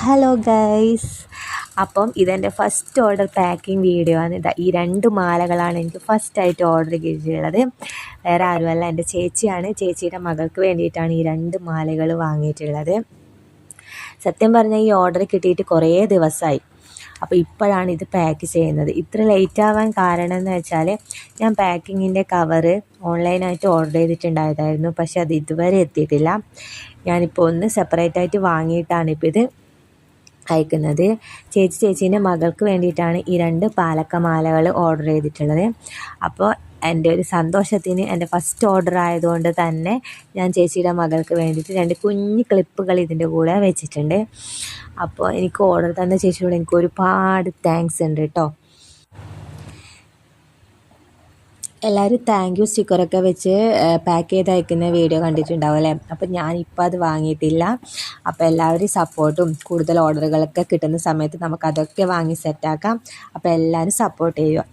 Hello guys, അപ്പം ഇതെൻ്റെ first order packing video ആണ്. ഈ 2 മാലകളാണ് എനിക്ക് ഫസ്റ്റായിട്ട് ഓർഡർ ചെയ്തിട്ടുള്ളത്. വേറെ ആരുമല്ല, എൻ്റെ ചേച്ചിയാണ്. ചേച്ചിയുടെ മകൾക്ക് വേണ്ടിയിട്ടാണ് ഈ 2 മാലകൾ വാങ്ങിയിട്ടുള്ളത്. സത്യം പറഞ്ഞാൽ ഈ ഓർഡർ കിട്ടിയിട്ട് കുറേ ദിവസമായി. അപ്പോൾ ഇപ്പോഴാണ് ഇത് പാക്ക് ചെയ്യുന്നത്. ഇത്ര ലേറ്റ് ആവാൻ കാരണം എന്ന് വെച്ചാൽ, ഞാൻ പാക്കിങ്ങിൻ്റെ കവറ് ഓൺലൈനായിട്ട് ഓർഡർ ചെയ്തിട്ടുണ്ടായതായിരുന്നു. പക്ഷെ അത് ഇതുവരെ എത്തിയിട്ടില്ല. ഞാനിപ്പോൾ ഒന്ന് സെപ്പറേറ്റായിട്ട് വാങ്ങിയിട്ടാണ് ഇപ്പോൾ ഇത് അയക്കുന്നത്. ചേച്ചീൻ്റെ മകൾക്ക് വേണ്ടിയിട്ടാണ് ഈ 2 പാലക്കമാലകൾ ഓർഡർ ചെയ്തിട്ടുള്ളത്. അപ്പോൾ എൻ്റെ ഒരു സന്തോഷത്തിന്, എൻ്റെ ഫസ്റ്റ് ഓർഡർ ആയതുകൊണ്ട് തന്നെ ഞാൻ ചേച്ചിയുടെ മകൾക്ക് വേണ്ടിയിട്ട് 2 കുഞ്ഞു ക്ലിപ്പുകൾ ഇതിൻ്റെ കൂടെ വെച്ചിട്ടുണ്ട്. അപ്പോൾ എനിക്ക് ഓർഡർ തന്ന ചേച്ചിയോട് എനിക്ക് ഒരുപാട് താങ്ക്സ് ഉണ്ട് കേട്ടോ. എല്ലാവരും താങ്ക് യു സ്റ്റിക്കറൊക്കെ വെച്ച് പാക്ക് ചെയ്ത് അയക്കുന്ന വീഡിയോ കണ്ടിട്ടുണ്ടാവും അല്ലേ. അപ്പോൾ ഞാനിപ്പോൾ അത് വാങ്ങിയിട്ടില്ല. അപ്പോൾ എല്ലാവരും സപ്പോർട്ടും കൂടുതൽ ഓർഡറുകളൊക്കെ കിട്ടുന്ന സമയത്ത് നമുക്കതൊക്കെ വാങ്ങി സെറ്റാക്കാം. അപ്പോൾ എല്ലാവരും സപ്പോർട്ട് ചെയ്യുക.